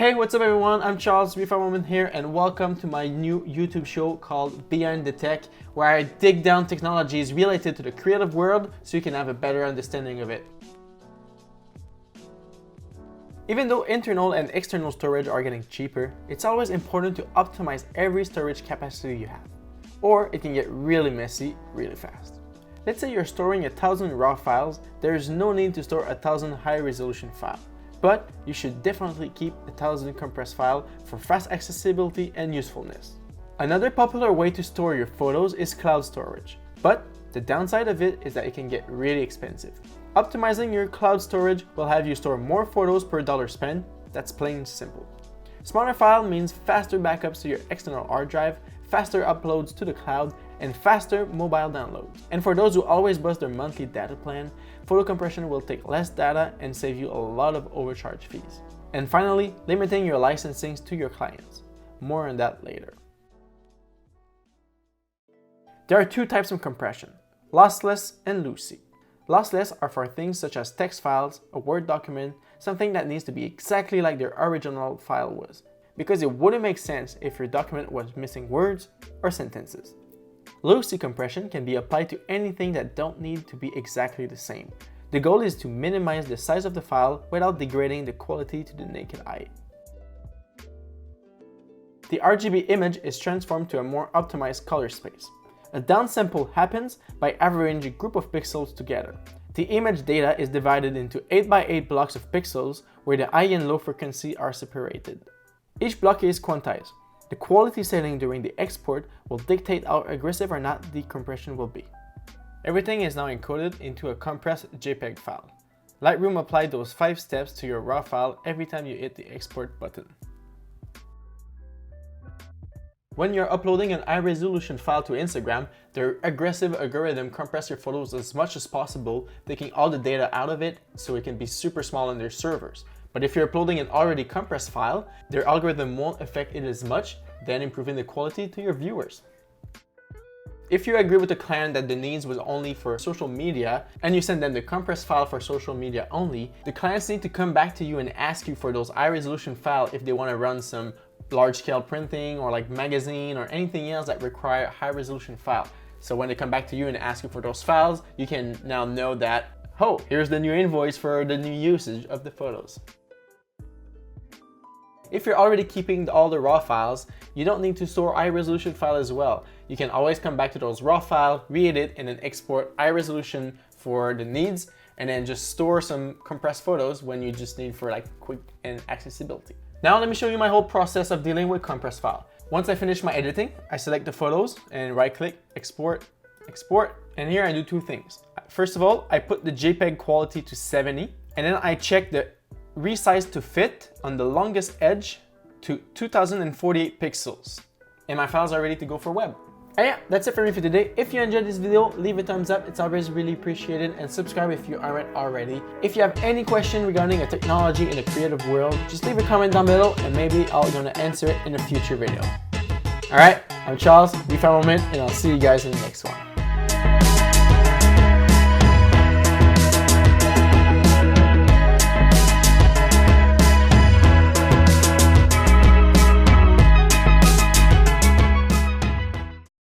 Hey, what's up everyone? I'm Charles, RefineMoment here, and welcome to my new YouTube show called Behind the Tech, where I dig down technologies related to the creative world so you can have a better understanding of it. Even though internal and external storage are getting cheaper, it's always important to optimize every storage capacity you have, or it can get really messy really fast. Let's say you're storing 1,000 raw files, there is no need to store 1,000 high-resolution files. But you should definitely keep 1,000 compressed files for fast accessibility and usefulness. Another popular way to store your photos is cloud storage, but the downside of it is that it can get really expensive. Optimizing your cloud storage will have you store more photos per dollar spent. That's plain simple. Smaller file means faster backups to your external hard drive, faster uploads to the cloud, and faster mobile downloads. And for those who always bust their monthly data plan, photo compression will take less data and save you a lot of overcharge fees. And finally, limiting your licensing to your clients. More on that later. There are two types of compression, lossless and lossy. Lossless are for things such as text files, a Word document, something that needs to be exactly like their original file was, because it wouldn't make sense if your document was missing words or sentences. Lossy compression can be applied to anything that don't need to be exactly the same. The goal is to minimize the size of the file without degrading the quality to the naked eye. The RGB image is transformed to a more optimized color space. A downsample happens by averaging a group of pixels together. The image data is divided into 8x8 blocks of pixels where the high and low frequency are separated. Each block is quantized. The quality setting during the export will dictate how aggressive or not the compression will be. Everything is now encoded into a compressed JPEG file. Lightroom applied those 5 steps to your raw file every time you hit the export button. When you're uploading an high-resolution file to Instagram, the aggressive algorithm compresses your photos as much as possible, taking all the data out of it so it can be super small on their servers. But if you're uploading an already compressed file, their algorithm won't affect it as much, then improving the quality to your viewers. If you agree with the client that the needs was only for social media, and you send them the compressed file for social media only, the clients need to come back to you and ask you for those high-resolution files if they want to run some large-scale printing or like magazine or anything else that require high-resolution file. So when they come back to you and ask you for those files, you can now know that, oh, here's the new invoice for the new usage of the photos. If you're already keeping all the raw files, you don't need to store high-resolution file as well. You can always come back to those raw files, re-edit, and then export high-resolution for the needs, and then just store some compressed photos when you just need for like quick and accessibility. Now let me show you my whole process of dealing with compressed file. Once I finish my editing, I select the photos and right-click, export, and here I do two things. First of all, I put the JPEG quality to 70, and then I check the resize to fit on the longest edge to 2048 pixels. And my files are ready to go for web. And yeah, that's it for me for today. If you enjoyed this video, leave a thumbs up. It's always really appreciated, and subscribe if you aren't already. If you have any question regarding a technology in the creative world, just leave a comment down below and maybe I'm gonna answer it in a future video. All right, I'm Charles, RefineMoment, and I'll see you guys in the next one.